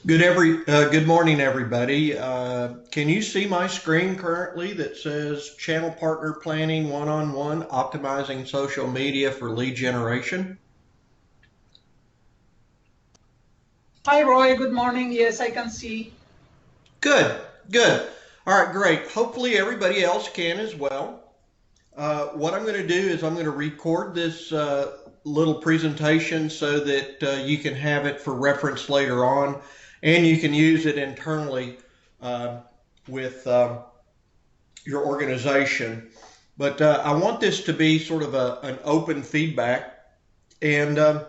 Good morning, everybody. Can you see my screen currently that says Channel Partner Planning One-on-One Optimizing Social Media for Lead Generation? Hi, Roy. Good morning. Yes, I can see. Good, good. All right, great. Hopefully everybody else can as well. What I'm going to do is I'm going to record this little presentation so that you can have it for reference later on, and you can use it internally uh, with your organization. But I want this to be sort of an open feedback and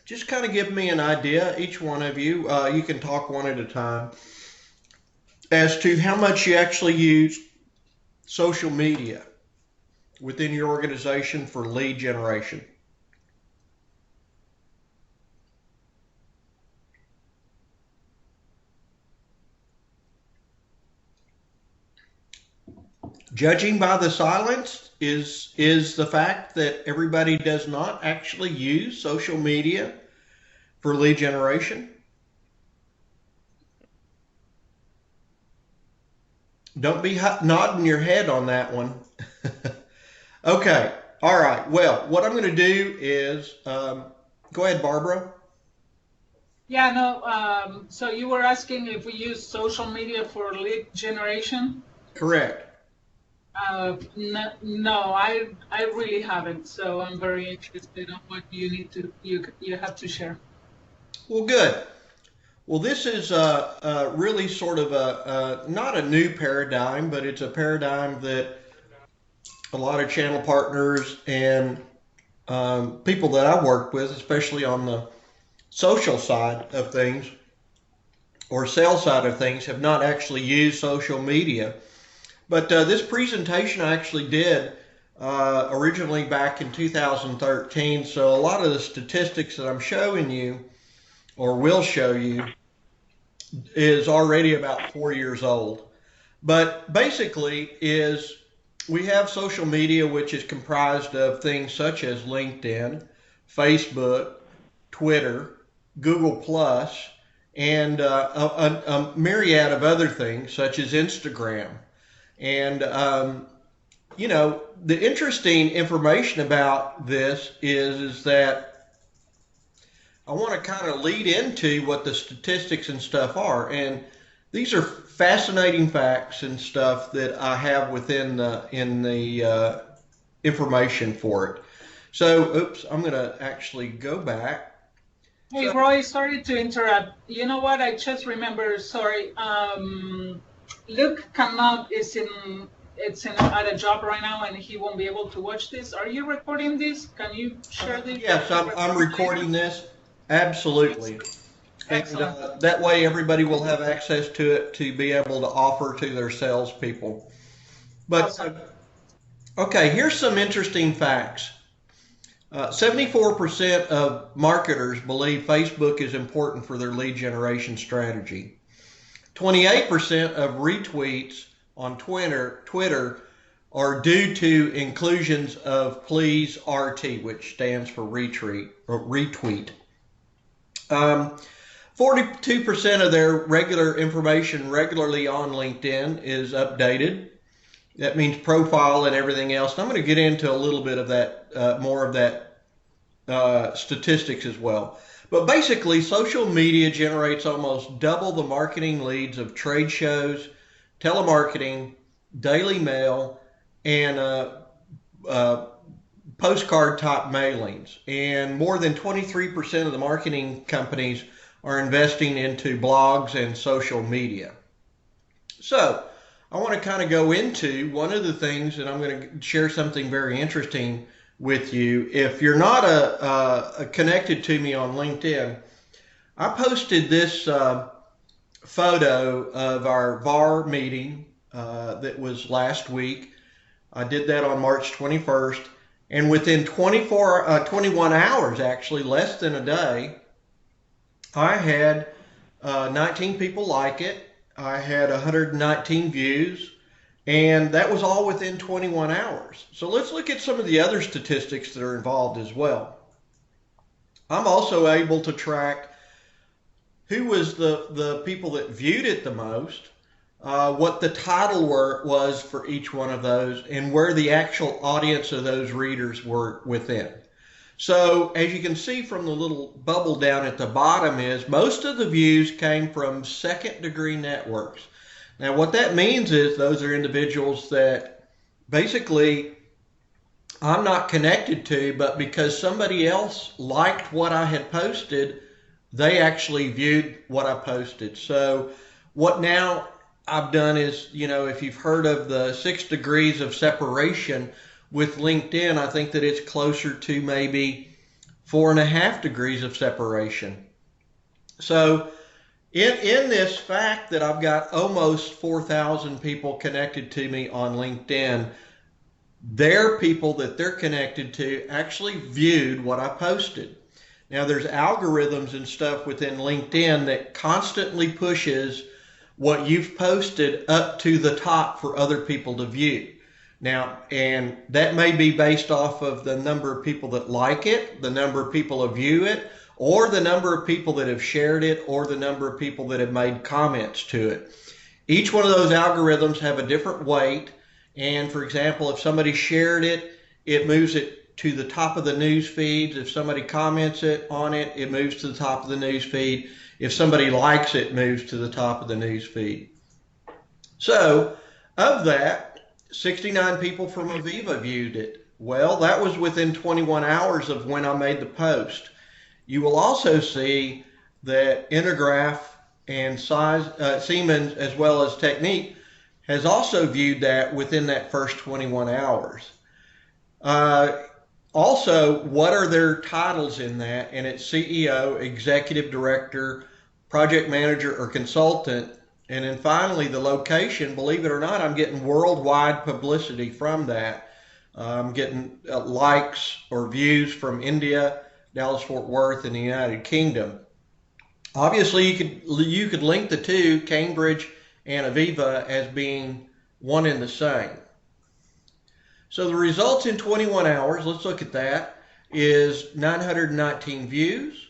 just kind of give me an idea, each one of you. You can talk one at a time as to how much you actually use social media within your organization for lead generation. Judging by the silence is the fact that everybody does not actually use social media for lead generation. Don't be nodding your head on that one. Okay. All right. Well, what I'm going to do is go ahead, Barbara. Yeah, no. So you were asking if we use social media for lead generation? Correct. No, I really haven't. So I'm very interested on what you have to share. Well, good. Well, this is really sort of not a new paradigm, but it's a paradigm that a lot of channel partners and people that I work with, especially on the social side of things or sales side of things, have not actually used social media. But this presentation I actually did originally back in 2013. So a lot of the statistics that I'm showing you or will show you is already about 4 years old. But basically is we have social media which is comprised of things such as LinkedIn, Facebook, Twitter, Google Plus, and a myriad of other things such as Instagram. And the interesting information about this is that I want to kind of lead into what the statistics and stuff are. And these are fascinating facts and stuff that I have within the information for it. So, oops, I'm going to actually go back. Hey, So, Roy, sorry to interrupt. You know what? I just remember. Sorry. Luke cannot is in it's in at a job right now, and he won't be able to watch this. Are you recording this? Can you share yes, the I'm recording recording later? this. Absolutely. And Excellent. that way everybody will have access to it to be able to offer to their salespeople. But Awesome. okay, here's some interesting facts. 74% of marketers believe Facebook is important for their lead generation strategy. 28% of retweets on Twitter are due to inclusions of please RT, which stands for retweet. 42% of their regular information regularly on LinkedIn is updated. That means profile and everything else. And I'm going to get into a little bit of that, more of that statistics as well. But basically, social media generates almost double the marketing leads of trade shows, telemarketing, daily mail, and uh, postcard top mailings. And more than 23% of the marketing companies are investing into blogs and social media. So, I want to kind of go into one of the things, and I'm going to share something very interesting with you. If you're not connected to me on LinkedIn, I posted this photo of our VAR meeting that was last week. I did that on March 21st. And within 21 hours, actually, less than a day, I had 19 people like it. I had 119 views, and that was all within 21 hours. So let's look at some of the other statistics that are involved as well. I'm also able to track who was the people that viewed it the most, what the title was for each one of those, and where the actual audience of those readers were within. So as you can see from the little bubble down at the bottom is most of the views came from second degree networks. Now what that means is those are individuals that basically I'm not connected to, but because somebody else liked what I had posted, they actually viewed what I posted. So what now I've done is, if you've heard of the 6 degrees of separation with LinkedIn, I think that it's closer to maybe 4.5 degrees of separation. So in this fact that I've got almost 4,000 people connected to me on LinkedIn, their people that they're connected to actually viewed what I posted. Now there's algorithms and stuff within LinkedIn that constantly pushes what you've posted up to the top for other people to view. Now, and that may be based off of the number of people that like it, the number of people that view it, or the number of people that have shared it, or the number of people that have made comments to it. Each one of those algorithms have a different weight. And for example, if somebody shared it, it moves it to the top of the news feeds. If somebody comments on it, it moves to the top of the news feed. If somebody likes it, it moves to the top of the news feed. So of that, 69 people from Aviva viewed it. Well, that was within 21 hours of when I made the post. You will also see that Intergraph and Siemens, as well as Technique, has also viewed that within that first 21 hours. Also, what are their titles in that? And it's CEO, Executive Director, Project Manager, or Consultant. And then finally, the location. Believe it or not, I'm getting worldwide publicity from that. I'm getting likes or views from India, Dallas-Fort Worth, and the United Kingdom. Obviously, you could link the two, Cambridge and Aviva, as being one and the same. So the results in 21 hours, let's look at that, is 919 views,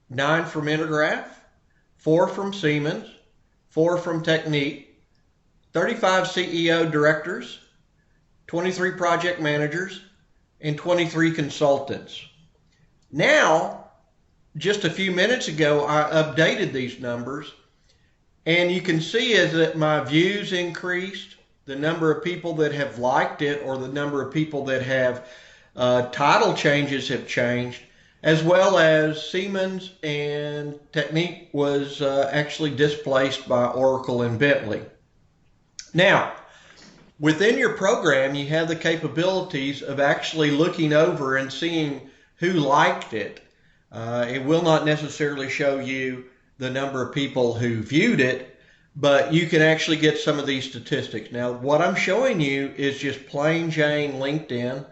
9 from Intergraph, 4 from Siemens, 4 from Technique, 35 CEO directors, 23 project managers, and 23 consultants. Now, just a few minutes ago, I updated these numbers, and you can see is that my views increased, the number of people that have liked it, or the number of people that have title changes have changed, as well as Siemens and Technique was actually displaced by Oracle and Bentley. Now, within your program, you have the capabilities of actually looking over and seeing who liked it. It will not necessarily show you the number of people who viewed it, but you can actually get some of these statistics. Now, what I'm showing you is just plain Jane LinkedIn.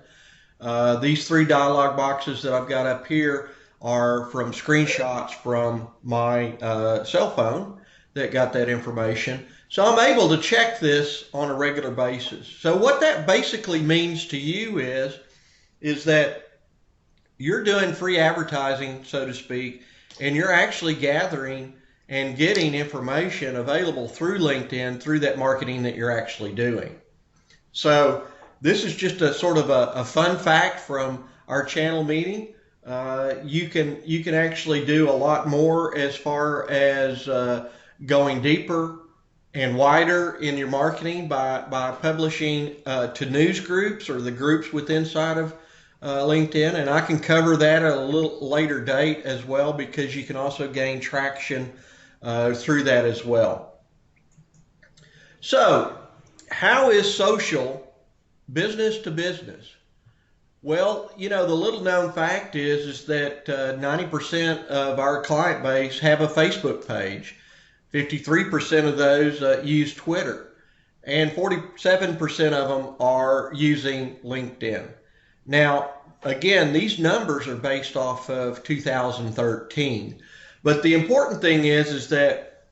These 3 dialog boxes that I've got up here are from screenshots from my cell phone that got that information. So I'm able to check this on a regular basis. So what that basically means to you is that you're doing free advertising, so to speak, and you're actually gathering and getting information available through LinkedIn through that marketing that you're actually doing. So this is just a sort of a fun fact from our channel meeting. You can actually do a lot more as far as going deeper and wider in your marketing by publishing to news groups or the groups inside of LinkedIn, and I can cover that at a little later date as well, because you can also gain traction through that as well. So, how is social business to business? Well, the little known fact is that 90% of our client base have a Facebook page. 53% of those use Twitter, and 47% of them are using LinkedIn. Now, again, these numbers are based off of 2013. But the important thing is that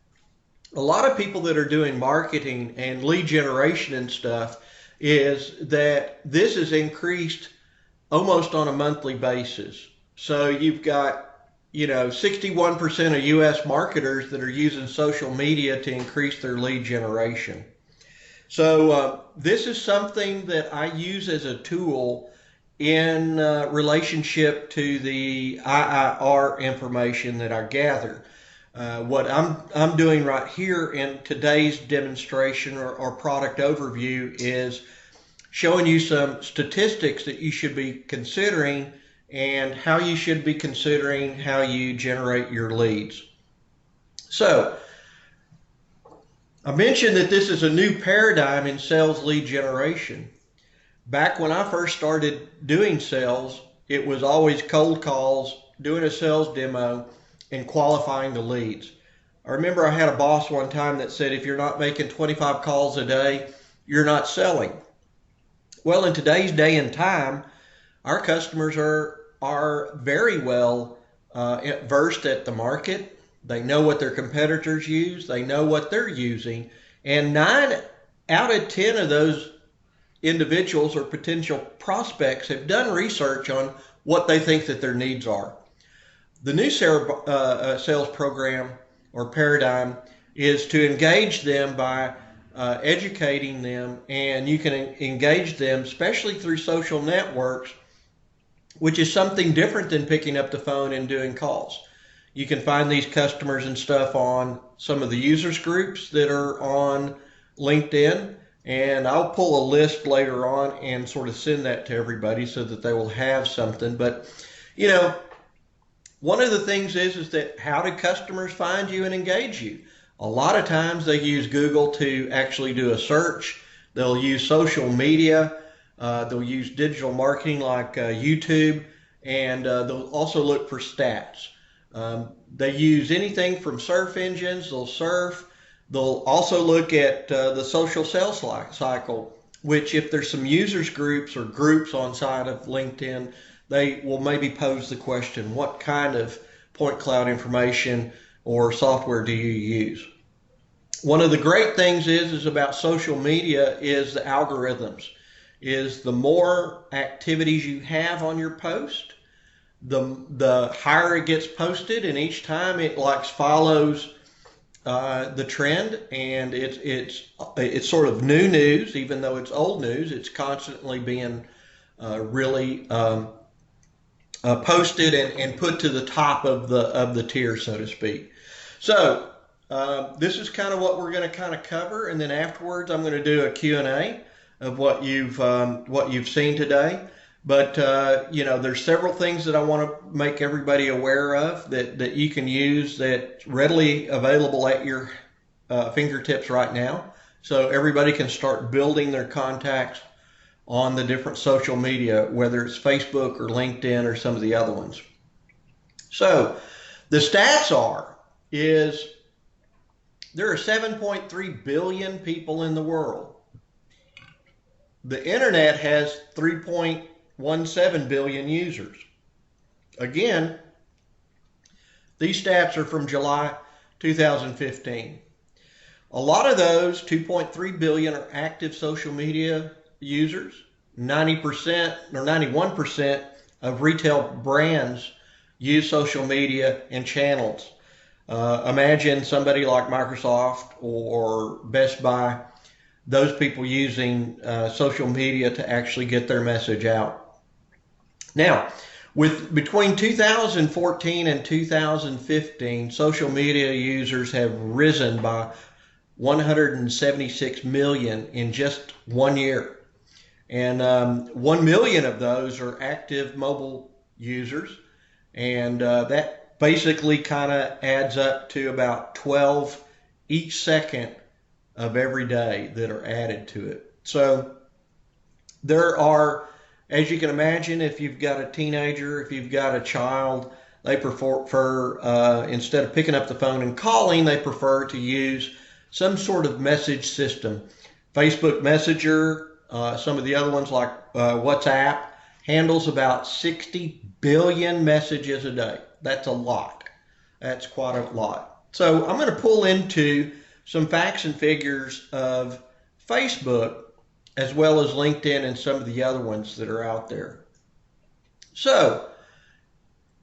a lot of people that are doing marketing and lead generation and stuff is that this has increased almost on a monthly basis. So you've got 61% of U.S. marketers that are using social media to increase their lead generation. So this is something that I use as a tool in relationship to the IIR information that I gather. What I'm doing right here in today's demonstration or product overview is showing you some statistics that you should be considering and how you should be considering how you generate your leads. So I mentioned that this is a new paradigm in sales lead generation. Back when I first started doing sales, it was always cold calls, doing a sales demo, and qualifying the leads. I remember I had a boss one time that said, if you're not making 25 calls a day, you're not selling. Well, in today's day and time, our customers are very well versed at the market. They know what their competitors use. They know what they're using. And 9 out of 10 of those individuals or potential prospects have done research on what they think that their needs are. The new sales program or paradigm is to engage them by educating them, and you can engage them especially through social networks, which is something different than picking up the phone and doing calls. You can find these customers and stuff on some of the users groups that are on LinkedIn, and I'll pull a list later on and sort of send that to everybody so that they will have something. But one of the things is that how do customers find you and engage you? A lot of times they use Google to actually do a search. They'll use social media. They'll use digital marketing like YouTube, and they'll also look for stats. They use anything from search engines. They'll surf. They'll also look at the social sales cycle, which if there's some users groups or groups on side of LinkedIn, they will maybe pose the question, what kind of point cloud information or software do you use? One of the great things is about social media is the algorithms. Is the more activities you have on your post, the higher it gets posted, and each time it follows the trend, and it's sort of new news, even though it's old news. It's constantly being really posted and put to the top of the tier, so to speak. So this is kind of what we're going to kind of cover, and then afterwards I'm going to do a Q&A of what you've seen today. But there's several things that I want to make everybody aware of that you can use that's readily available at your fingertips right now, so everybody can start building their contacts on the different social media, whether it's Facebook or LinkedIn or some of the other ones. So the stats is there are 7.3 billion people in the world. The internet has 3.17 billion users. Again, these stats are from July 2015. A lot of those 2.3 billion are active social media users. 90% or 91% of retail brands use social media and channels. Imagine somebody like Microsoft or Best Buy, those people using social media to actually get their message out. Now, between 2014 and 2015, social media users have risen by 176 million in just 1 year. And 1 million of those are active mobile users. And that basically kind of adds up to about 12 each second of every day that are added to it. So there are, as you can imagine, if you've got a teenager, if you've got a child, they prefer instead of picking up the phone and calling, they prefer to use some sort of message system. Facebook Messenger, some of the other ones like WhatsApp, handles about 60 billion messages a day. That's a lot. That's quite a lot. So I'm going to pull into some facts and figures of Facebook as well as LinkedIn and some of the other ones that are out there. So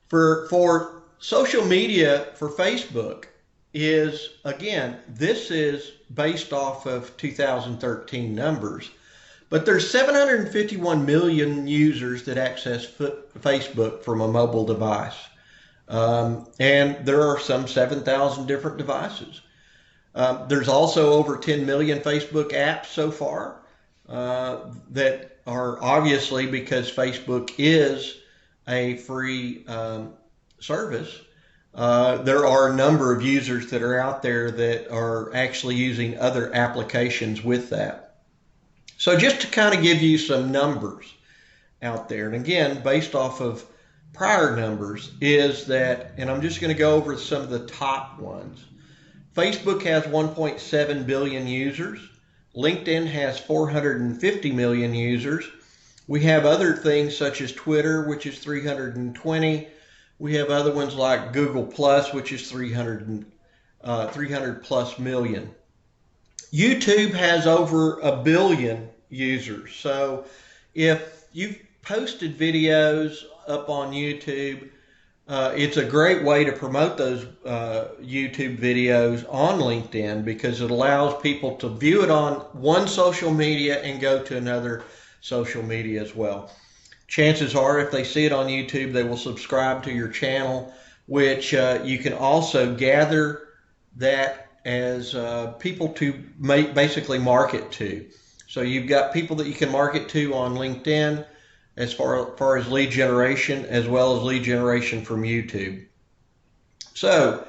for social media for Facebook is, again, this is based off of 2013 numbers, but there's 751 million users that access Facebook from a mobile device. And there are some 7,000 different devices. There's also over 10 million Facebook apps so far that are obviously, because Facebook is a free service. There are a number of users that are out there that are actually using other applications with that. So just to kind of give you some numbers out there, and again, based off of prior numbers, is that, and I'm just going to go over some of the top ones. Facebook has 1.7 billion users. LinkedIn has 450 million users. We have other things such as Twitter, which is 320. We have other ones like Google Plus, which is 300 plus million. YouTube has over 1 billion users. So if you've posted videos up on YouTube, it's a great way to promote those YouTube videos on LinkedIn, because it allows people to view it on one social media and go to another social media as well. Chances are, if they see it on YouTube, they will subscribe to your channel, which you can also gather that as people to basically market to. So you've got people that you can market to on LinkedIn as far as lead generation, as well as lead generation from YouTube. So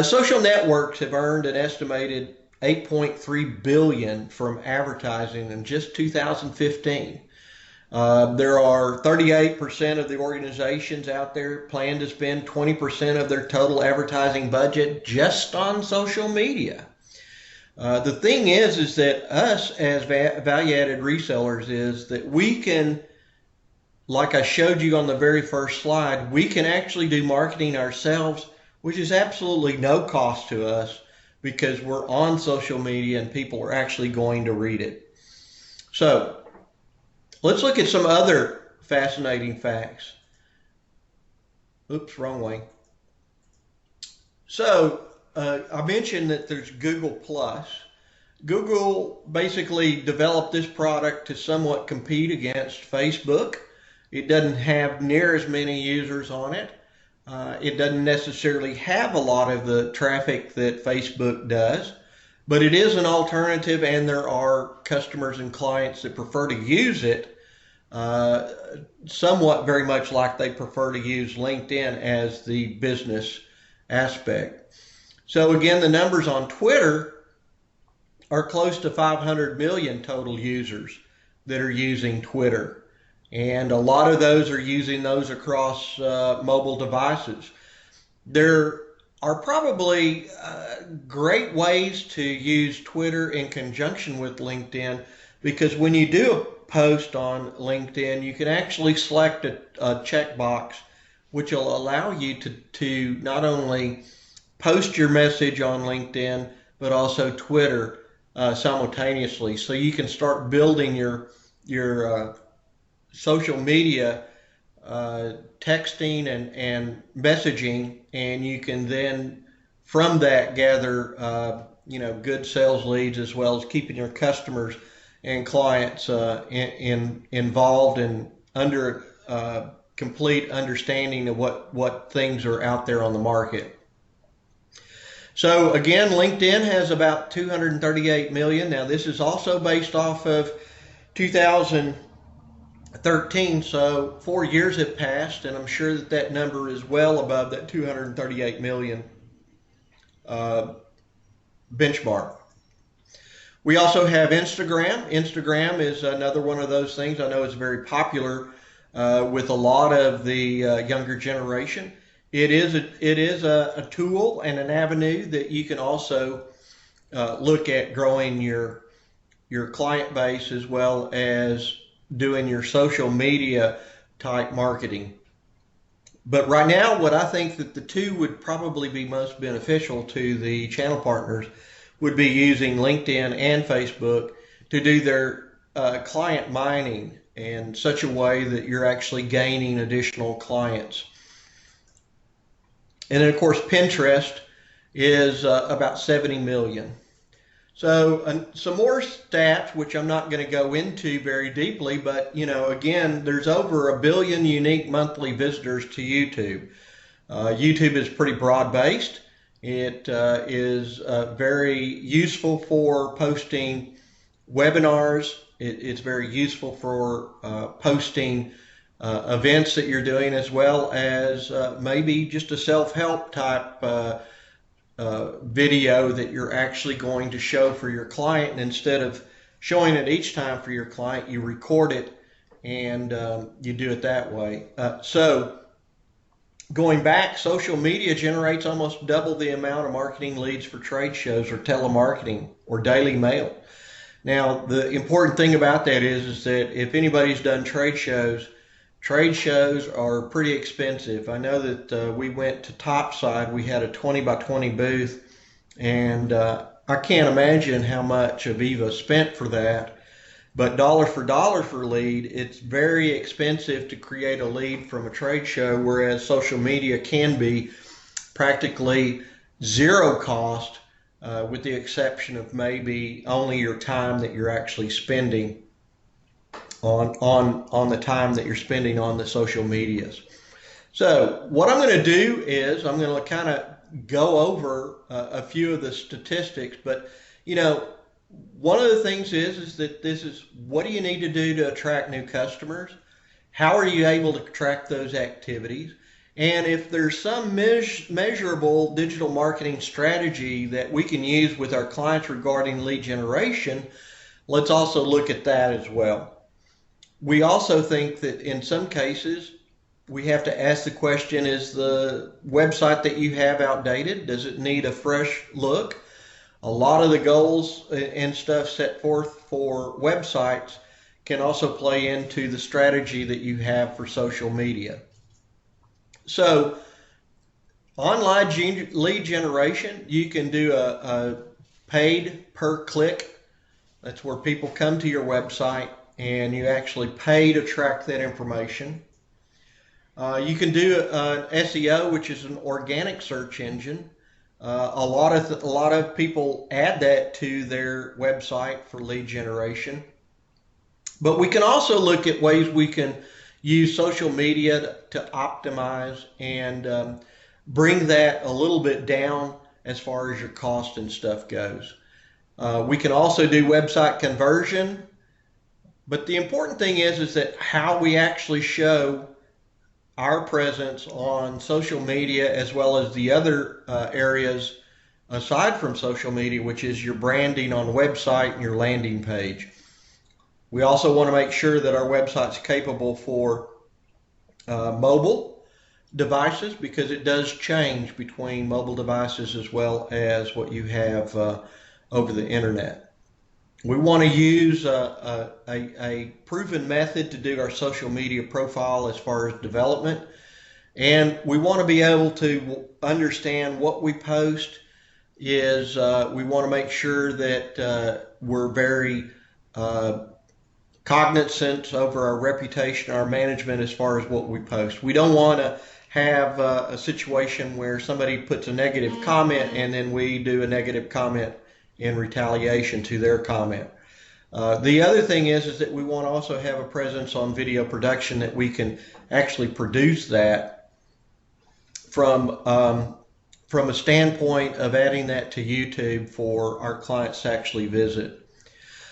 social networks have earned an estimated $8.3 billion from advertising in just 2015. There are 38% of the organizations out there plan to spend 20% of their total advertising budget just on social media. The thing is that us as value-added resellers is that we can, like I showed you on the very first slide, we can actually do marketing ourselves, which is absolutely no cost to us, because we're on social media and people are actually going to read it. So let's look at some other fascinating facts. Oops, wrong way. So I mentioned that there's Google Plus. Google basically developed this product to somewhat compete against Facebook. It doesn't have near as many users on it. It doesn't necessarily have a lot of the traffic that Facebook does, but it is an alternative, and there are customers and clients that prefer to use it somewhat very much like they prefer to use LinkedIn as the business aspect. So again, the numbers on Twitter are close to 500 million total users that are using Twitter. And a lot of those are using those across mobile devices. There are probably great ways to use Twitter in conjunction with LinkedIn, because when you do a post on LinkedIn, you can actually select a checkbox which will allow you to not only post your message on LinkedIn, but also Twitter simultaneously. So you can start building your social media texting and messaging, and you can then from that gather good sales leads, as well as keeping your customers and clients involved and under complete understanding of what things are out there on the market. So again, LinkedIn has about 238 million. Now this is also based off of 2013, so 4 years have passed, and I'm sure that number is well above that 238 million benchmark. We also have Instagram. Instagram is another one of those things. I know it's very popular with a lot of the younger generation. It is a tool and an avenue that you can also look at growing your client base, as well as doing your social media type marketing. But right now, what I think that the two would probably be most beneficial to the channel partners would be using LinkedIn and Facebook to do their client mining in such a way that you're actually gaining additional clients. And then, of course, Pinterest is about 70 million. So some more stats, which I'm not going to go into very deeply, but again, there's over 1 billion unique monthly visitors to YouTube. YouTube is pretty broad-based. It is very useful for posting webinars. It's very useful for posting events that you're doing, as well as maybe just a self-help type video that you're actually going to show for your client. And instead of showing it each time for your client, you record it and you do it that way. So going back, social media generates almost double the amount of marketing leads for trade shows or telemarketing or daily mail. Now, the important thing about that is that if anybody's done trade shows are pretty expensive. I know that we went to Topside. We had a 20 by 20 booth, and I can't imagine how much Aviva spent for that. But dollar for lead, it's very expensive to create a lead from a trade show, whereas social media can be practically zero cost, with the exception of maybe only your time that you're actually spending on the time that you're spending on the social medias. So what I'm going to do is I'm going to kind of go over a few of the statistics, but one of the things is that this is, what do you need to do to attract new customers? How are you able to track those activities? And if there's some measurable digital marketing strategy that we can use with our clients regarding lead generation, let's also look at that as well. We also think that in some cases, we have to ask the question, is the website that you have outdated? Does it need a fresh look? A lot of the goals and stuff set forth for websites can also play into the strategy that you have for social media. So online lead generation, you can do a paid per click. That's where people come to your website and you actually pay to track that information. You can do SEO, which is an organic search engine. A lot of people add that to their website for lead generation. But we can also look at ways we can use social media to optimize and bring that a little bit down as far as your cost and stuff goes. We can also do website conversion. But the important thing is that how we actually show our presence on social media, as well as the other areas aside from social media, which is your branding on the website and your landing page. We also want to make sure that our website's capable for mobile devices, because it does change between mobile devices as well as what you have over the internet. We want to use a proven method to do our social media profile as far as development. And we want to be able to understand what we post is, we want to make sure that we're very cognizant over our reputation, our management as far as what we post. We don't want to have a situation where somebody puts a negative comment and then we do a negative comment in retaliation to their comment. The other thing is that we want to also have a presence on video production, that we can actually produce that from a standpoint of adding that to YouTube for our clients to actually visit.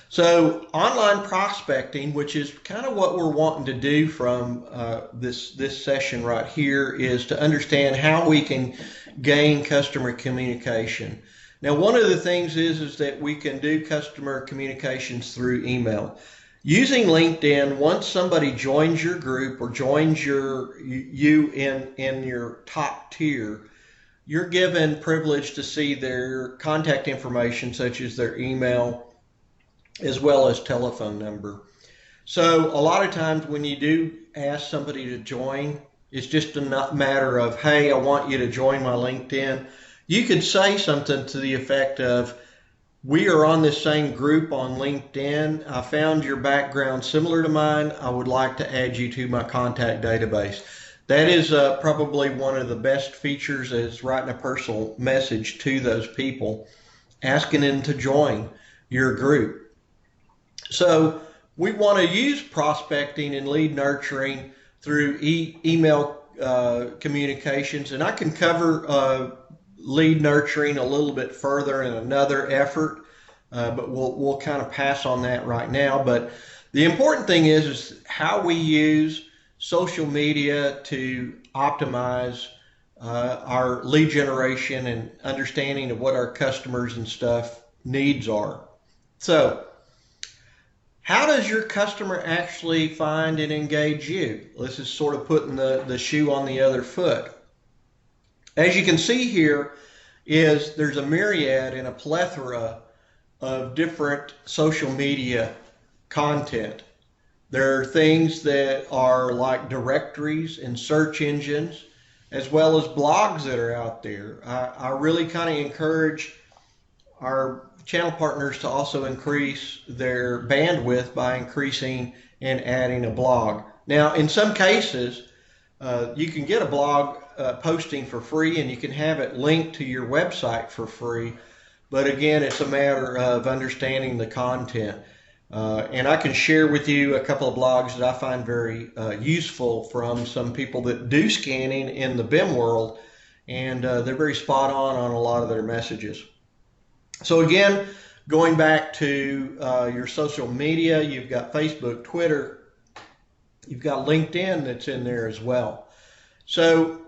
So online prospecting, which is kind of what we're wanting to do from this session right here, is to understand how we can gain customer communication. Now, one of the things is that we can do customer communications through email. Using LinkedIn, once somebody joins your group or joins you in your top tier, you're given privilege to see their contact information, such as their email, as well as telephone number. So a lot of times when you do ask somebody to join, it's just a matter of, hey, I want you to join my LinkedIn. You could say something to the effect of, we are on this same group on LinkedIn. I found your background similar to mine. I would like to add you to my contact database. That is probably one of the best features, is writing a personal message to those people, asking them to join your group. So we want to use prospecting and lead nurturing through email communications, and I can cover lead nurturing a little bit further in another effort, but we'll kind of pass on that right now. But the important thing is how we use social media to optimize our lead generation and understanding of what our customers and stuff needs are. So how does your customer actually find and engage you? This is sort of putting the shoe on the other foot. As you can see here, there's a myriad and a plethora of different social media content. There are things that are like directories and search engines, as well as blogs that are out there. I really kind of encourage our channel partners to also increase their bandwidth by increasing and adding a blog. Now, in some cases, you can get a blog posting for free, and you can have it linked to your website for free. But again, it's a matter of understanding the content. And I can share with you a couple of blogs that I find very useful from some people that do scanning in the BIM world, and they're very spot on a lot of their messages. So again, going back to your social media, you've got Facebook, Twitter, you've got LinkedIn that's in there as well. So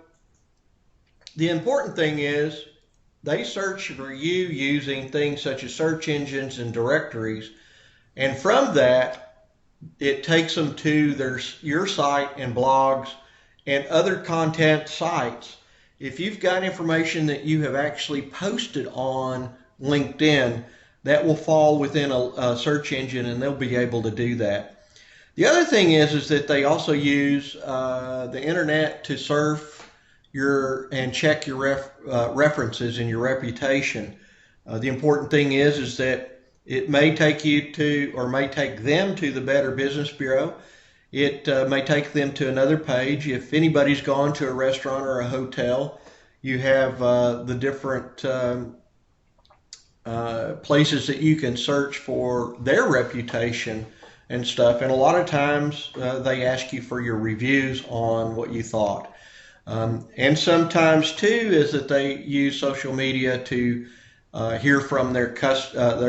the important thing is they search for you using things such as search engines and directories. And from that, it takes them to your site and blogs and other content sites. If you've got information that you have actually posted on LinkedIn, that will fall within a search engine, and they'll be able to do that. The other thing is that they also use the internet to surf and check your references and your reputation. The important thing is that it may take you to, or may take them to, the Better Business Bureau. It may take them to another page. If anybody's gone to a restaurant or a hotel, you have the different places that you can search for their reputation and stuff. And a lot of times they ask you for your reviews on what you thought. And sometimes too is that they use social media to hear from their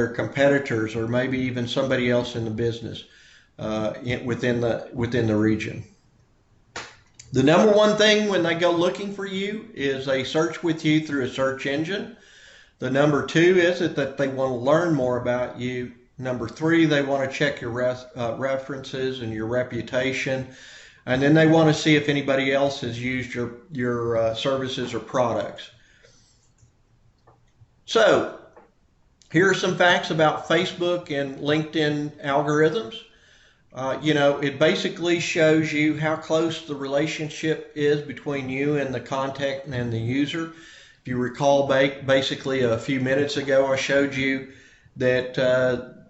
competitors, or maybe even somebody else in the business within the region. The number one thing when they go looking for you is they search with you through a search engine. The number two is that they want to learn more about you. Number three, they want to check your references and your reputation. And then they want to see if anybody else has used your services or products. So here are some facts about Facebook and LinkedIn algorithms. It basically shows you how close the relationship is between you and the contact and the user. If you recall, basically a few minutes ago, I showed you that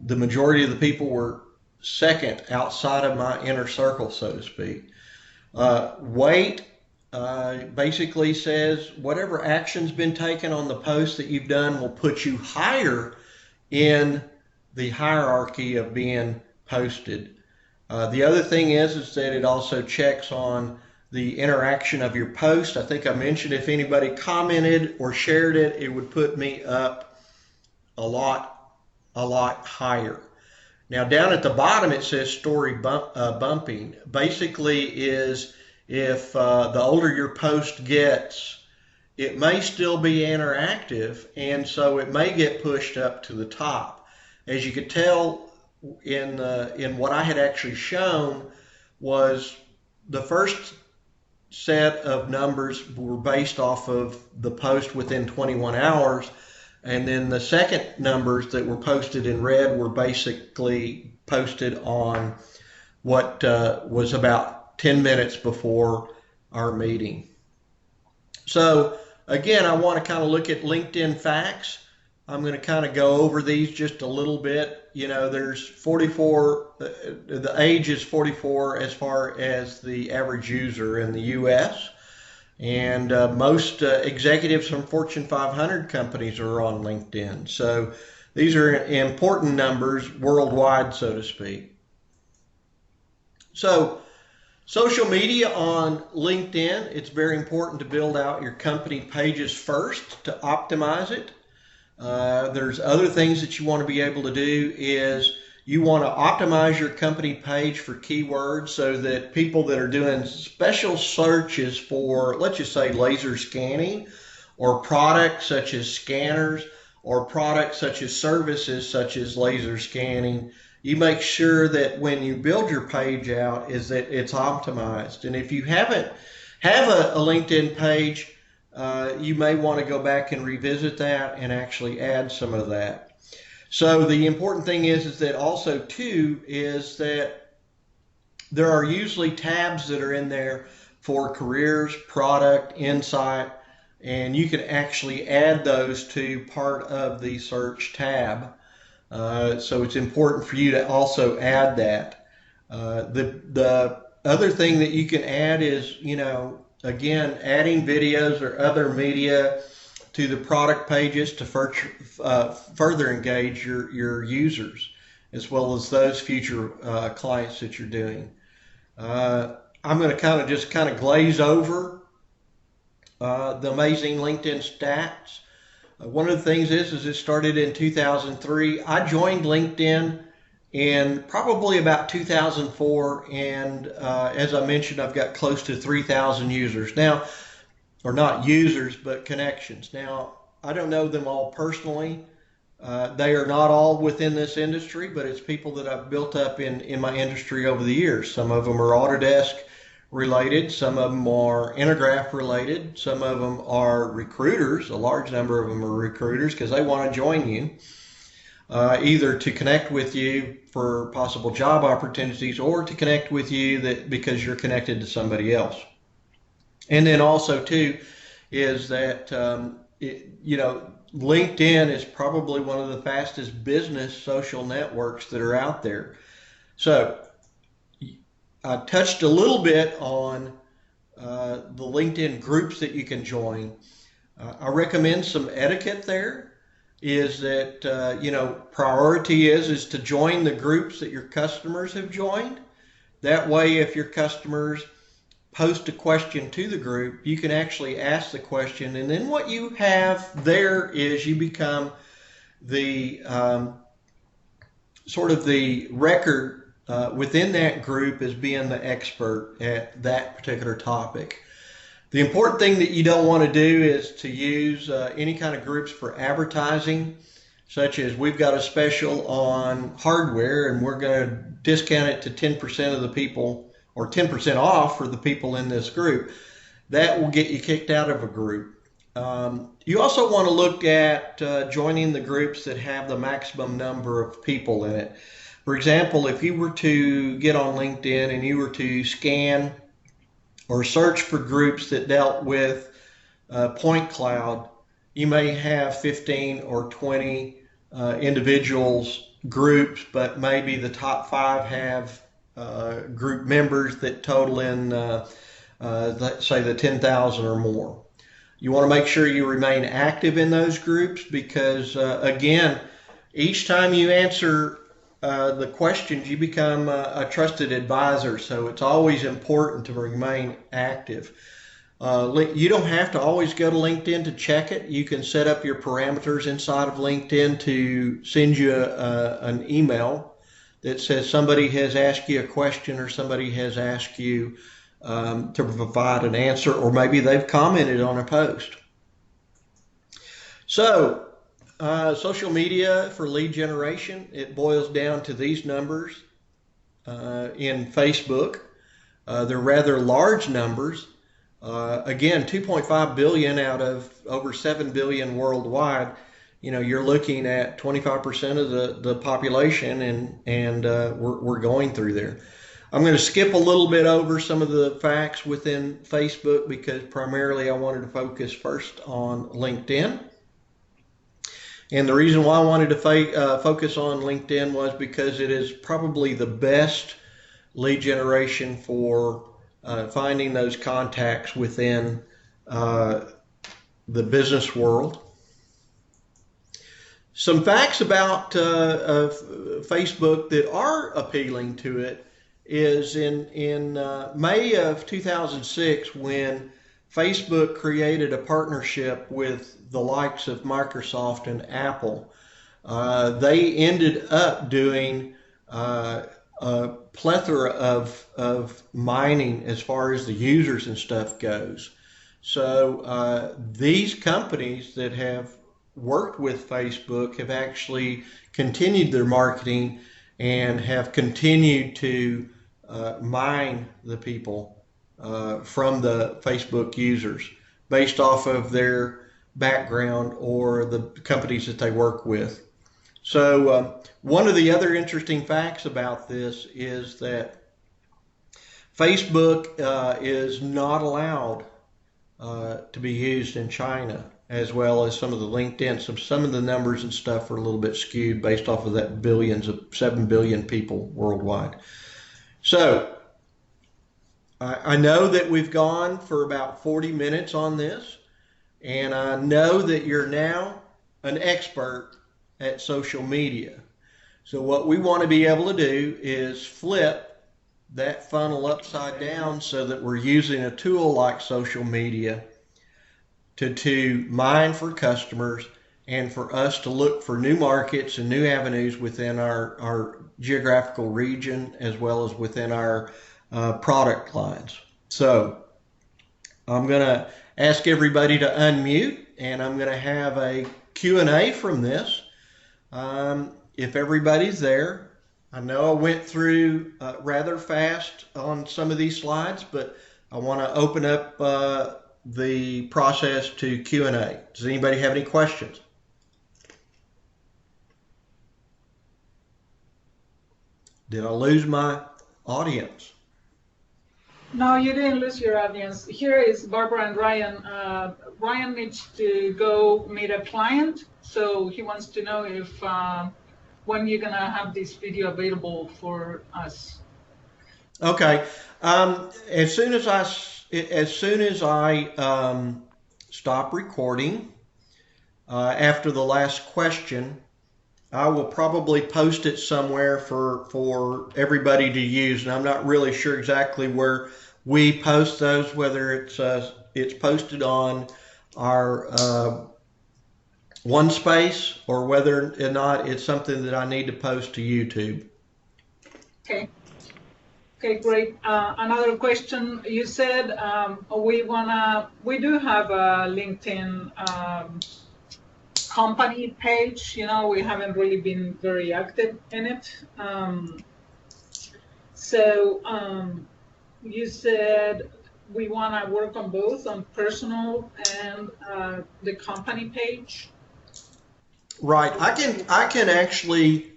the majority of the people were second outside of my inner circle, so to speak. Weight basically says whatever action's been taken on the post that you've done will put you higher in the hierarchy of being posted. The other thing is that it also checks on the interaction of your post. I think I mentioned if anybody commented or shared it, it would put me up a lot higher. Now down at the bottom it says story bumping. Basically is if the older your post gets, it may still be interactive, and so it may get pushed up to the top. As you could tell in what I had actually shown, was the first set of numbers were based off of the post within 21 hours. And then the second numbers that were posted in red were basically posted on what was about 10 minutes before our meeting. So again, I want to kind of look at LinkedIn facts. I'm going to kind of go over these just a little bit. You know, there's 44, the age is 44 as far as the average user in the US. And most executives from Fortune 500 companies are on LinkedIn. So these are important numbers worldwide, so to speak. So social media on LinkedIn, it's very important to build out your company pages first to optimize it. There's other things that you want to be able to do is you want to optimize your company page for keywords so that people that are doing special searches for, let's just say, laser scanning or products such as scanners or products such as services such as laser scanning, you make sure that when you build your page out is that it's optimized. And if you haven't have a LinkedIn page, you may want to go back and revisit that and actually add some of that. So the important thing is that also too is that there are usually tabs that are in there for careers, product, insight, and you can actually add those to part of the search tab. So it's important for you to also add that. The other thing that you can add is, you know, again, adding videos or other media to the product pages to further engage your users as well as those future clients that you're doing. I'm going to just glaze over the amazing LinkedIn stats. One of the things is it started in 2003. I joined LinkedIn in probably about 2004, and as I mentioned, I've got close to 3,000 users now, or not users, but connections. Now, I don't know them all personally. They are not all within this industry, but it's people that I've built up in my industry over the years. Some of them are Autodesk related, some of them are Intergraph related, some of them are recruiters. A large number of them are recruiters because they want to join you, either to connect with you for possible job opportunities or to connect with you because you're connected to somebody else. And then also too is that LinkedIn is probably one of the fastest business social networks that are out there. So I touched a little bit on the LinkedIn groups that you can join. I recommend some etiquette there. Is that priority is to join the groups that your customers have joined. That way, if your customers post a question to the group, you can actually ask the question, and then what you have there is you become the sort of the record within that group as being the expert at that particular topic. The important thing that you don't want to do is to use any kind of groups for advertising, such as we've got a special on hardware and we're going to discount it to 10% of the people, or 10% off for the people in this group. That will get you kicked out of a group. You also want to look at joining the groups that have the maximum number of people in it. For example, if you were to get on LinkedIn and you were to scan or search for groups that dealt with point cloud, you may have 15 or 20 individuals groups, but maybe the top 5 have group members that total in, let's say, the 10,000 or more. You want to make sure you remain active in those groups because, again, each time you answer the questions, you become a trusted advisor. So it's always important to remain active. You don't have to always go to LinkedIn to check it. You can set up your parameters inside of LinkedIn to send you an email that says somebody has asked you a question or somebody has asked you to provide an answer, or maybe they've commented on a post. So social media for lead generation, it boils down to these numbers in Facebook. They're rather large numbers. Again, 2.5 billion out of over 7 billion worldwide. You know, you're looking at 25% of the population, and we're going through there. I'm going to skip a little bit over some of the facts within Facebook because primarily I wanted to focus first on LinkedIn. And the reason why I wanted to focus on LinkedIn was because it is probably the best lead generation for finding those contacts within the business world. Some facts about Facebook that are appealing to it is in May of 2006, when Facebook created a partnership with the likes of Microsoft and Apple. They ended up doing a plethora of mining as far as the users and stuff goes. So these companies that have worked with Facebook have actually continued their marketing and have continued to mine the people from the Facebook users based off of their background or the companies that they work with. So one of the other interesting facts about this is that Facebook is not allowed to be used in China, as well as some of the LinkedIn. So some of the numbers and stuff are a little bit skewed based off of that billions of 7 billion people worldwide. So I know that we've gone for about 40 minutes on this, and I know that you're now an expert at social media. So what we want to be able to do is flip that funnel upside down so that we're using a tool like social media to mine for customers and for us to look for new markets and new avenues within our geographical region, as well as within our product lines. So I'm going to ask everybody to unmute, and I'm going to have a Q&A from this. If everybody's there. I know I went through rather fast on some of these slides, but I want to open up the process to Q&A. Does anybody have any questions? Did I lose my audience? No, you didn't lose your audience. Here is Barbara and Ryan. Ryan needs to go meet a client, so he wants to know if when you're gonna have this video available for us. Okay. As soon as I stop recording, after the last question, I will probably post it somewhere for everybody to use. And I'm not really sure exactly where we post those, whether it's posted on our OneSpace or whether or not it's something that I need to post to YouTube. Okay. Okay, great. Another question. You said we do have a LinkedIn company page. You know, we haven't really been very active in it. You said we want to work on both, on personal and the company page. Right. I can actually.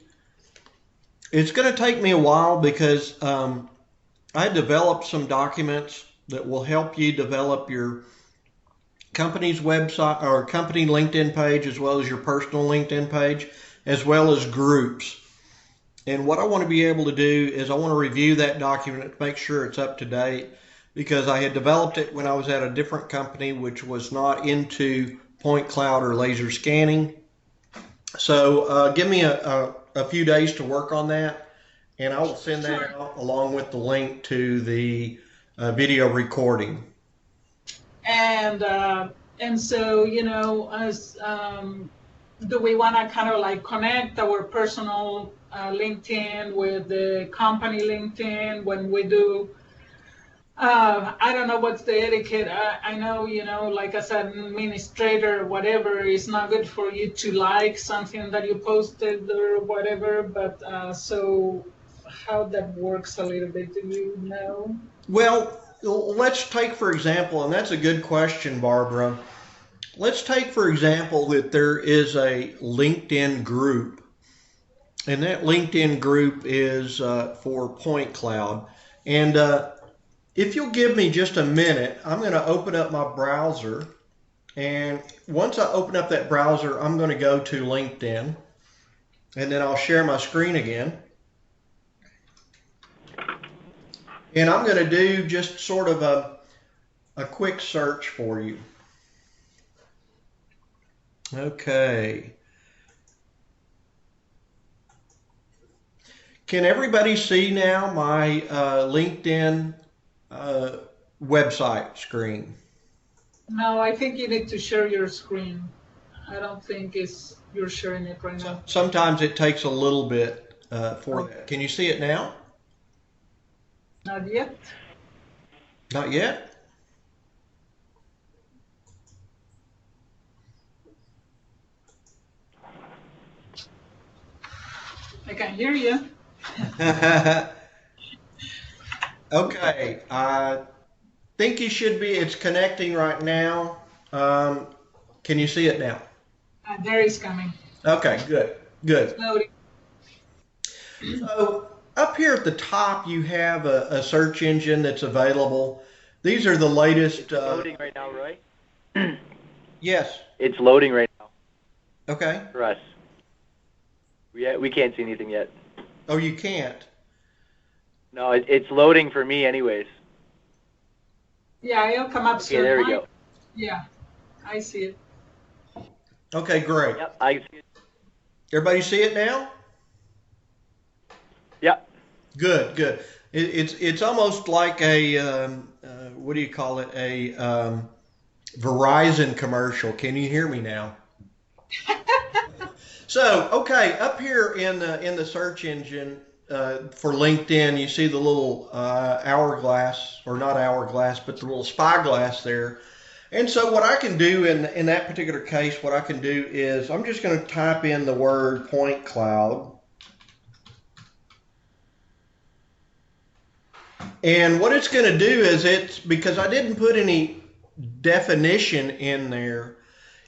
It's going to take me a while because I developed some documents that will help you develop your company's website or company LinkedIn page, as well as your personal LinkedIn page, as well as groups. And what I want to be able to do is I want to review that document to make sure it's up to date, because I had developed it when I was at a different company which was not into point cloud or laser scanning. So give me a few days to work on that, and I will send that out along with the link to the video recording. And so, you know, as do we want to kind of like connect our personal LinkedIn with the company LinkedIn when we do? I don't know what's the etiquette. I know, you know, like as an administrator, whatever, it's not good for you to like something that you posted or whatever. But so how that works a little bit, do you know? Well, let's take, for example, and that's a good question, Barbara. Let's take, for example, that there is a LinkedIn group, and that LinkedIn group is for Point Cloud. And if you'll give me just a minute, I'm going to open up my browser And once I open up that browser, I'm going to go to LinkedIn, and then I'll share my screen again. And I'm going to do just sort of a quick search for you. Okay. Can everybody see now my LinkedIn website screen? No, I think you need to share your screen. I don't think you're sharing it right now. Sometimes it takes a little bit for that. Can you see it now? Not yet. Not yet? I can hear you. Okay, I think you should be. It's connecting right now. Can you see it now? There is coming. Okay, good, good. Loading. So up here at the top, you have a search engine that's available. These are the latest. It's loading right now, Roy. Yes. It's loading right now Okay. for us. We can't see anything yet. Oh, you can't. No, it's loading for me anyways. Yeah, it'll come up Okay, soon. there we go. Yeah, I see it. Okay, great. Yep, I see it. Everybody see it now? Yep. Good, good. It's almost like a what do you call it? A Verizon commercial. Can you hear me now? So, okay, up here in the search engine for LinkedIn, you see the little hourglass, or not hourglass, but the little spyglass there. And so what I can do in that particular case, what I can do is I'm just going to type in the word point cloud. And what it's going to do is because I didn't put any definition in there,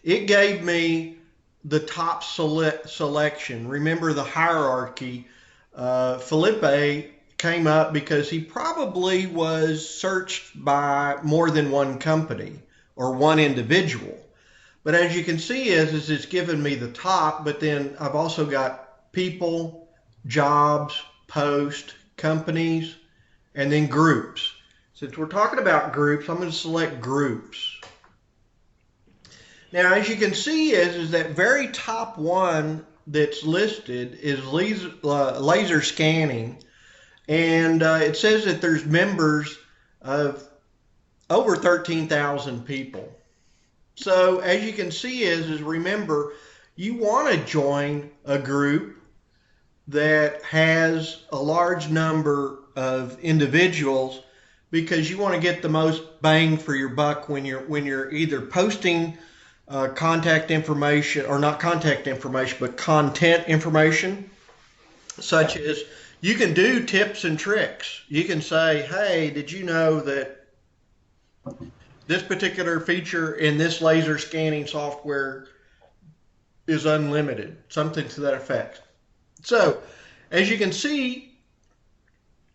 it gave me the top selection. Remember the hierarchy. Felipe came up because he probably was searched by more than one company or one individual. But as you can see is it's given me the top, but then I've also got people, jobs, post, companies, and then groups. Since we're talking about groups, I'm going to select groups. Now, as you can see is that very top one that's listed is laser scanning. And it says that there's members of over 13,000 people. So as you can see is remember, you want to join a group that has a large number of individuals because you want to get the most bang for your buck when you're either posting contact information, or not contact information, but content information, such as you can do tips and tricks. You can say, hey, did you know that this particular feature in this laser scanning software is unlimited? Something to that effect. So, as you can see,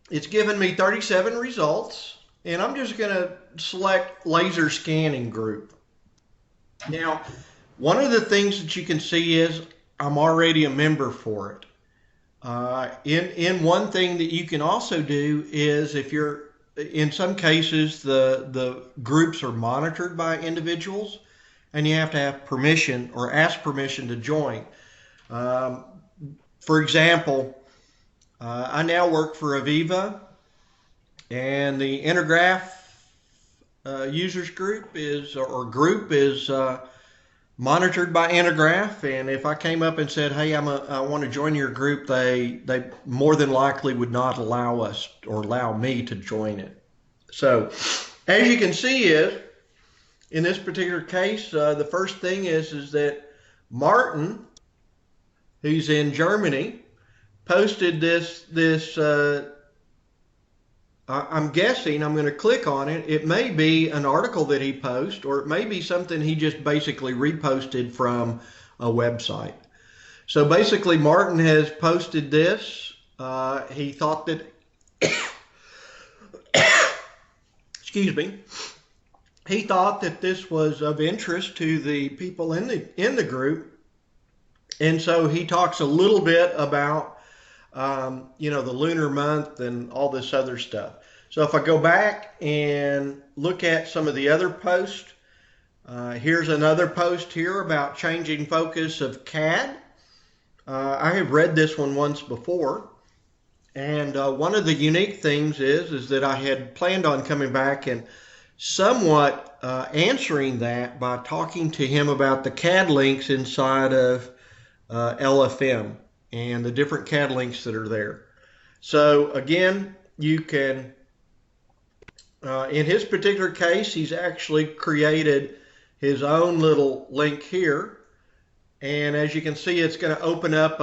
it's given me 37 results, and I'm just going to select laser scanning group. Now, one of the things that you can see is I'm already a member for it. In one thing that you can also do is if you're, in some cases, the groups are monitored by individuals, and you have to have permission or ask permission to join. For example, I now work for Aviva, and the Intergraph users group is monitored by Intergraph, and if I came up and said, hey, I want to join your group, they more than likely would not allow us or allow me to join it. So as you can see is, in this particular case, the first thing is that Martin, who's in Germany, posted this I'm guessing, I'm going to click on it. It may be an article that he posted, or it may be something he just basically reposted from a website. So basically, Martin has posted this. He thought that, excuse me, he thought that this was of interest to the people in the group, and so he talks a little bit about the lunar month and all this other stuff. So if I go back and look at some of the other posts, here's another post here about changing focus of CAD. I have read this one once before, and one of the unique things is that I had planned on coming back and somewhat answering that by talking to him about the CAD links inside of LFM and the different CAD links that are there. So again, you can, in his particular case, he's actually created his own little link here. And as you can see, it's going to open up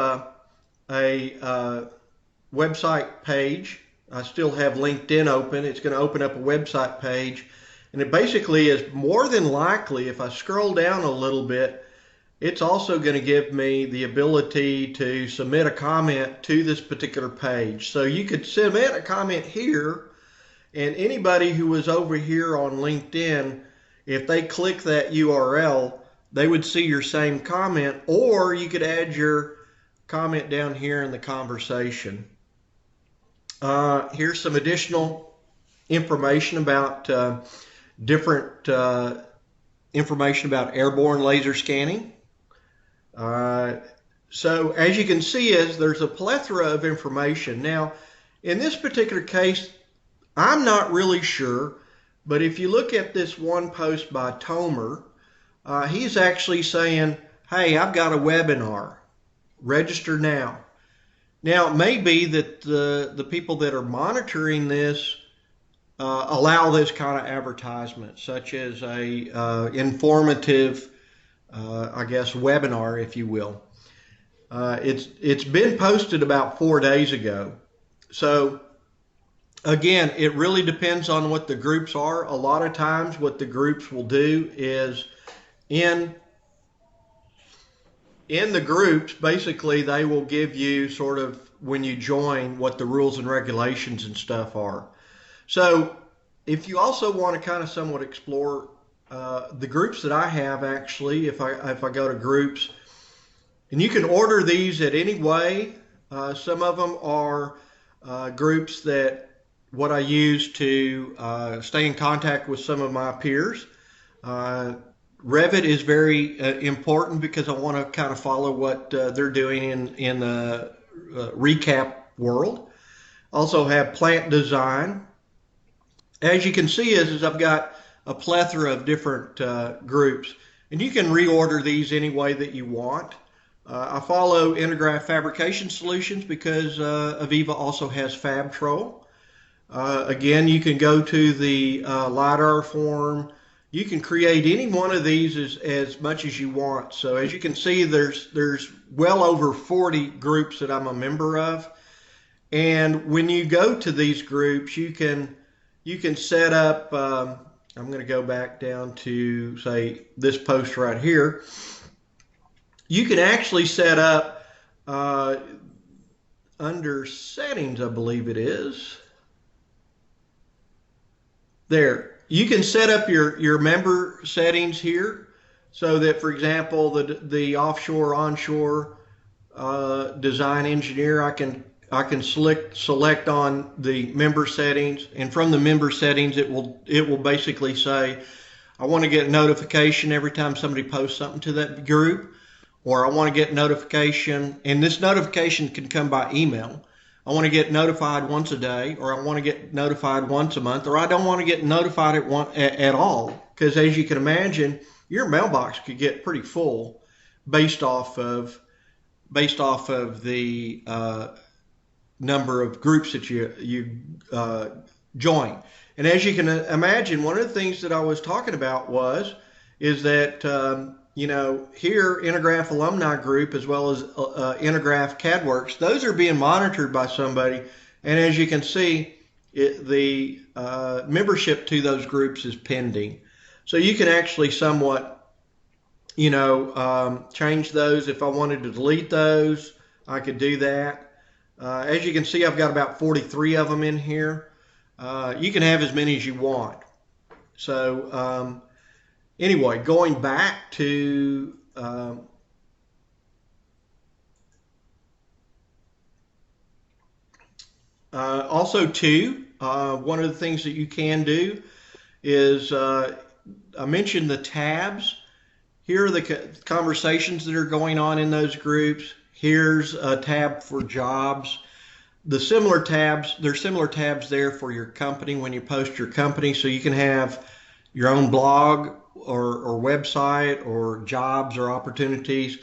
a website page. I still have LinkedIn open. It's going to open up a website page. And it basically is more than likely, if I scroll down a little bit, it's also going to give me the ability to submit a comment to this particular page. So you could submit a comment here, and anybody who was over here on LinkedIn, if they click that URL, they would see your same comment, or you could add your comment down here in the conversation. Here's some additional information about different information about airborne laser scanning. So as you can see, there's a plethora of information. Now, in this particular case, I'm not really sure, but if you look at this one post by Tomer, he's actually saying, hey, I've got a webinar, register now. Now, it may be that the people that are monitoring this allow this kind of advertisement, such as a informative webinar, if you will. It's been posted about 4 days ago. So again, it really depends on what the groups are. A lot of times what the groups will do is in the groups, basically they will give you sort of, when you join, what the rules and regulations and stuff are. So if you also want to kind of somewhat explore the groups that I have, actually, if I go to groups, and you can order these at any way. Some of them are groups that what I use to stay in contact with some of my peers. Revit is very important because I want to kind of follow what they're doing in the recap world. Also have plant design. As you can see, is I've got a plethora of different groups, and you can reorder these any way that you want. I follow Intergraph Fabrication Solutions because Aviva also has FabTrol. Again, you can go to the LiDAR form. You can create any one of these as much as you want. So as you can see, there's well over 40 groups that I'm a member of. And when you go to these groups, you can set up, I'm going to go back down to, say, this post right here. You can actually set up under settings, I believe it is. There. You can set up your member settings here so that, for example, the offshore, onshore design engineer, I can select on the member settings, and from the member settings it will basically say, I want to get a notification every time somebody posts something to that group, or I want to get notification, and this notification can come by email. I want to get notified once a day, or I want to get notified once a month, or I don't want to get notified at all, because as you can imagine, your mailbox could get pretty full based off of the number of groups that you join. And as you can imagine, one of the things that I was talking about is that here, Intergraph Alumni Group, as well as Intergraph CADWorks, those are being monitored by somebody. And as you can see, the membership to those groups is pending. So you can actually somewhat, change those. If I wanted to delete those, I could do that. As you can see, I've got about 43 of them in here. You can have as many as you want. So anyway, going back to also too, one of the things that you can do is I mentioned the tabs. Here are the conversations that are going on in those groups. Here's a tab for jobs. There's similar tabs there for your company when you post your company, so you can have your own blog or website or jobs or opportunities.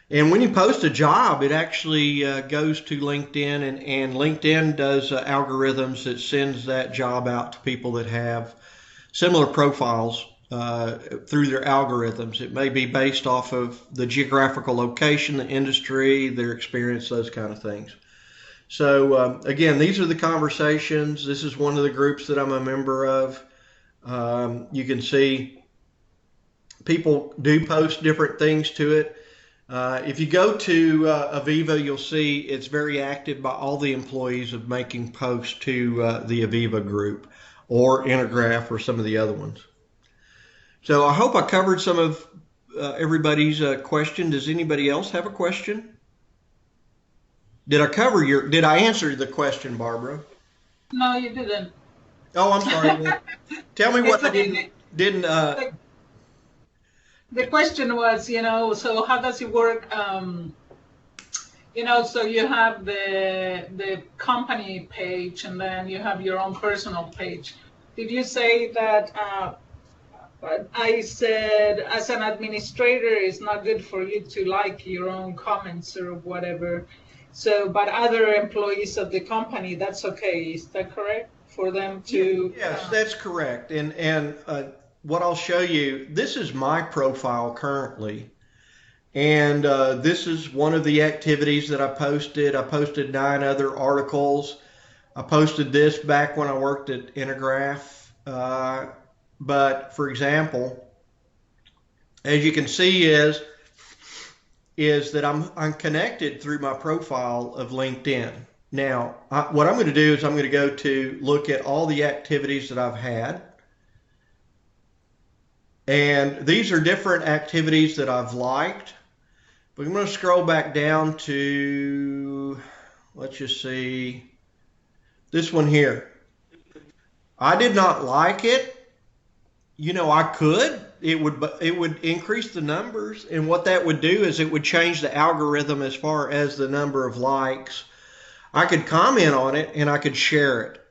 And when you post a job, it actually goes to LinkedIn, and LinkedIn does algorithms that sends that job out to people that have similar profiles through their algorithms. It may be based off of the geographical location, the industry, their experience, those kind of things. So again, these are the conversations. This is one of the groups that I'm a member of. You can see people do post different things to it. If you go to Aviva, you'll see it's very active by all the employees of making posts to the Aviva group or Intergraph or some of the other ones. So I hope I covered some of everybody's question. Does anybody else have a question? Did I answer the question, Barbara? No, you didn't. Oh, I'm sorry. Well, tell me what I didn't. The question was, so how does it work? So you have the company page, and then you have your own personal page. Did you say that? I said, as an administrator, it's not good for you to like your own comments or whatever. So, but other employees of the company, that's okay. Is that correct for them to? Yes, that's correct. And what I'll show you, this is my profile currently. And this is one of the activities that I posted. I posted 9 other articles. I posted this back when I worked at Intergraph. But for example, as you can see is that I'm connected through my profile of LinkedIn. Now, what I'm going to do is I'm going to go to look at all the activities that I've had. And these are different activities that I've liked. But I'm going to scroll back down to, let's just see, this one here. I did not like it. I could. It would increase the numbers, and what that would do is it would change the algorithm as far as the number of likes. I could comment on it and I could share it.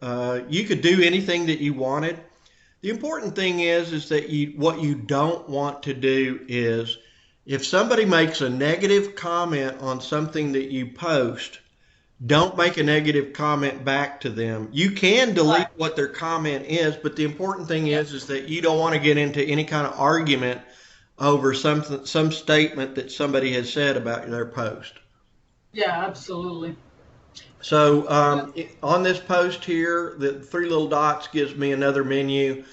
You could do anything that you wanted. The important thing is that what you don't want to do is, if somebody makes a negative comment on something that you post, don't make a negative comment back to them. You can delete what their comment is, but the important thing is that you don't want to get into any kind of argument over some statement that somebody has said about their post. Yeah, absolutely. So on this post here, the 3 little dots gives me another menu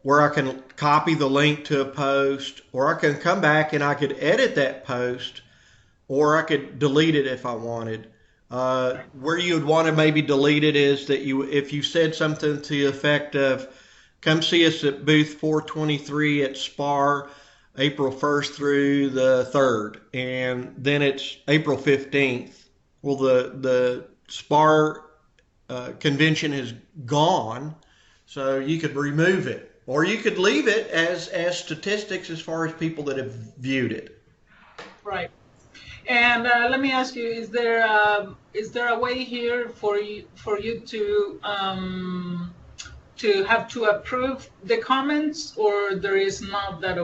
where I can copy the link to a post, or I can come back and I could edit that post, or I could delete it if I wanted. Where you would want to maybe delete it is that if you said something to the effect of, come see us at booth 423 at SPAR, April 1st through the 3rd, and then it's April 15th. Well, the SPAR convention is gone, so you could remove it, or you could leave it as statistics as far as people that have viewed it. Right. And let me ask you: is there a way here for you to have to approve the comments, or there is not that,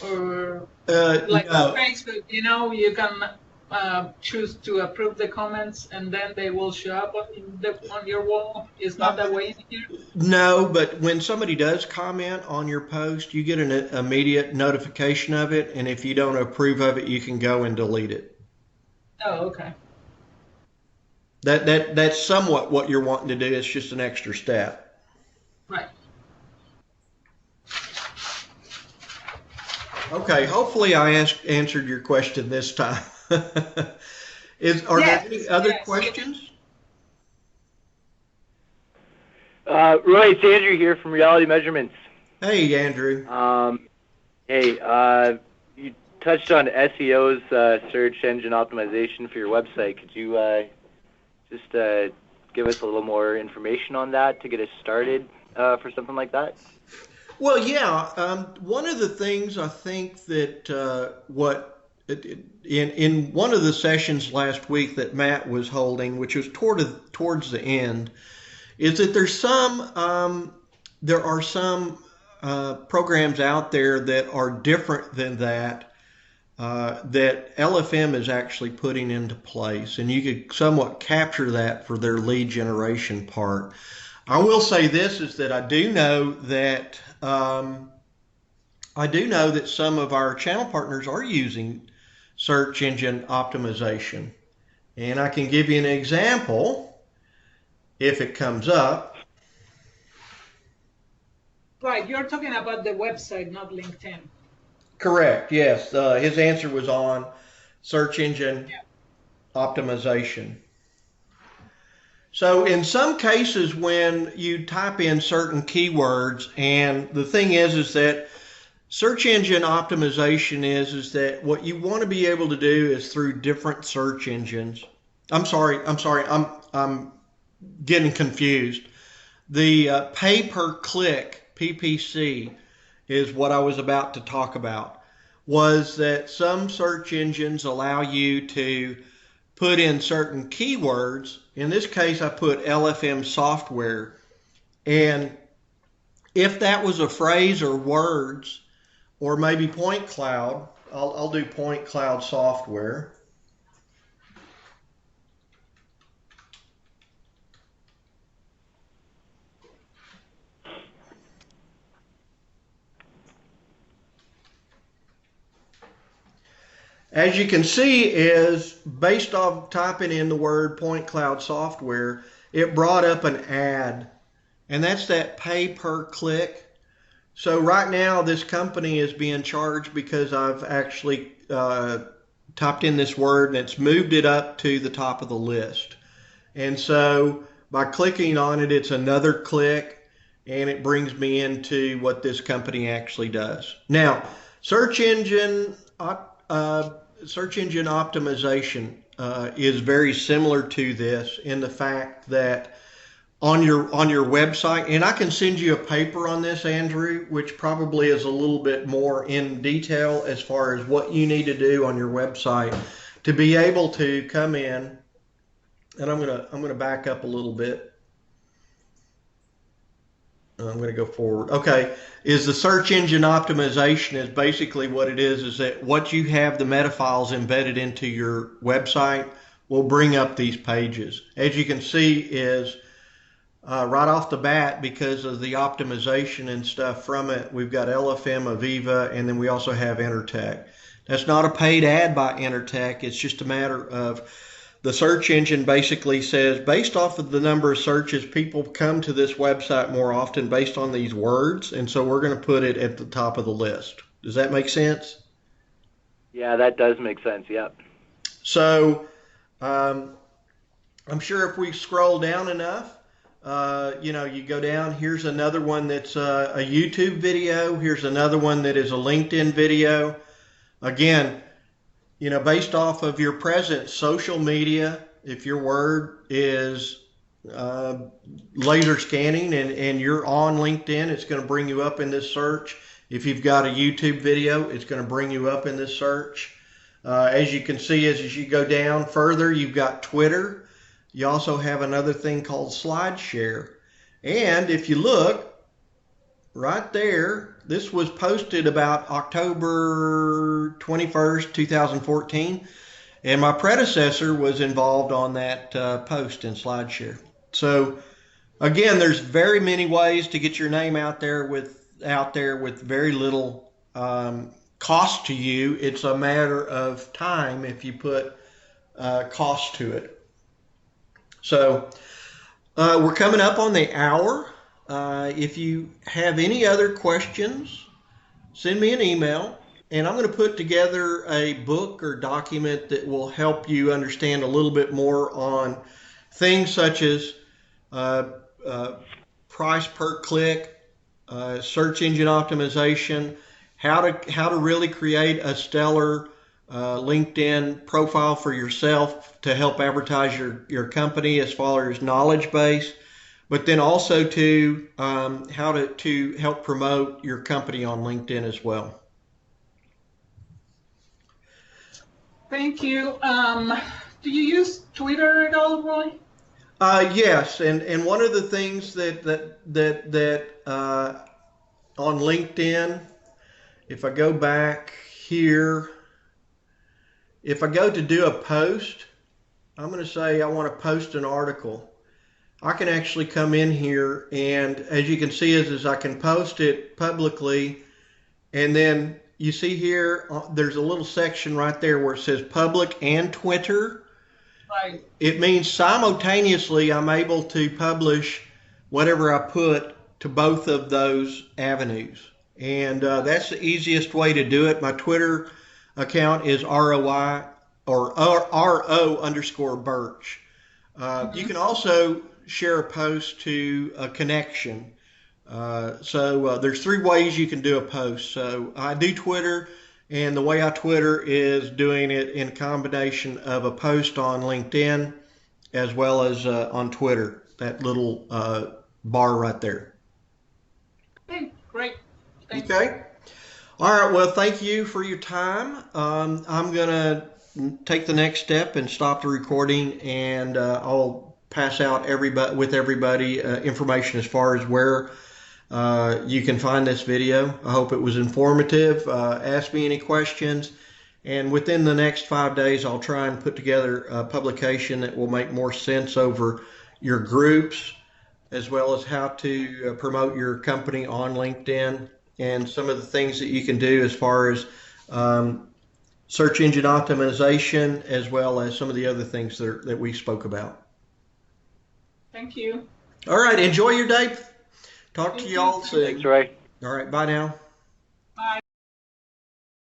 or like no. Facebook, you can choose to approve the comments and then they will show up on your wall? Is not that way in here? No, but when somebody does comment on your post, you get an immediate notification of it, and if you don't approve of it, you can go and delete it. Oh, okay. That's somewhat what you're wanting to do. It's just an extra step. Right. Okay, hopefully I answered your question this time. Are there any other questions? Roy, it's Andrew here from Reality Measurements. Hey, Andrew. Hey, you touched on SEO's search engine optimization for your website. Could you just give us a little more information on that to get us started for something like that? Well, yeah. One of the things I think that in one of the sessions last week that Matt was holding, which was towards the end, is that there are some programs out there that are different than that. That LFM is actually putting into place, and you could somewhat capture that for their lead generation part. I will say this is that I do know that some of our channel partners are using search engine optimization, and I can give you an example if it comes up. Right, you're talking about the website, not LinkedIn. Correct. Yes, his answer was on search engine optimization. So in some cases, when you type in certain keywords, and the thing is that search engine optimization is that what you want to be able to do is through different search engines. I'm sorry, I'm getting confused. The pay per click PPC is what I was about to talk about. Was that some search engines allow you to put in certain keywords. In this case, I put LFM software. And if that was a phrase or words, or maybe point cloud, I'll do point cloud software. As you can see, is based off typing in the word point cloud software, it brought up an ad, and that's that pay per click. So right now, this company is being charged because I've actually typed in this word and it's moved it up to the top of the list. And so by clicking on it, it's another click, and it brings me into what this company actually does. Now, search engine optimization is very similar to this in the fact that on your website, and I can send you a paper on this, Andrew, which probably is a little bit more in detail as far as what you need to do on your website to be able to come in. And I'm gonna back up a little bit. I'm going to go forward. Okay, is the search engine optimization is basically what it is that what you have the meta files embedded into your website will bring up these pages. As you can see is right off the bat, because of the optimization and stuff from it, we've got LFM, Aviva, and then we also have Intertech. That's not a paid ad by Intertech. It's just a matter of the search engine basically says, based off of the number of searches, people come to this website more often based on these words, and so we're going to put it at the top of the list. Does that make sense? Yeah, that does make sense. Yep. So I'm sure if we scroll down enough, you go down. Here's another one that's a YouTube video. Here's another one that is a LinkedIn video. Again, based off of your present social media, if your word is laser scanning and you're on LinkedIn, it's going to bring you up in this search. If you've got a YouTube video, it's going to bring you up in this search. As you can see, as you go down further, you've got Twitter. You also have another thing called SlideShare. And if you look right there, this was posted about October 21st, 2014. And my predecessor was involved on that post in SlideShare. So again, there's very many ways to get your name out there with very little cost to you. It's a matter of time if you put cost to it. So we're coming up on the hour. If you have any other questions, send me an email, and I'm going to put together a book or document that will help you understand a little bit more on things such as price per click, search engine optimization, how to really create a stellar LinkedIn profile for yourself to help advertise your company as far as knowledge base, but then also to how to help promote your company on LinkedIn as well. Thank you. Do you use Twitter at all, Roy? Yes, and one of the things that on LinkedIn, if I go back here, if I go to do a post, I'm going to say I want to post an article. I can actually come in here, and as you can see is I can post it publicly, and then you see here there's a little section right there where it says public and Twitter. Right. It means simultaneously I'm able to publish whatever I put to both of those avenues. And that's the easiest way to do it. My Twitter account is ROI or RO_Birch. You can also share a post to a connection. So there's 3 ways you can do a post. So I do Twitter, and the way I Twitter is doing it in combination of a post on LinkedIn as well as on Twitter, that little bar right there. Okay, great. Thanks. Okay. All right. Well, thank you for your time. I'm going to take the next step and stop the recording, and I'll pass out everybody information as far as where you can find this video. I hope it was informative. Ask me any questions, and within the next 5 days, I'll try and put together a publication that will make more sense over your groups, as well as how to promote your company on LinkedIn, and some of the things that you can do as far as search engine optimization, as well as some of the other things that we spoke about. Thank you. All right. Enjoy your day. Talk to you all soon. Thanks, Ray. All right. Bye now.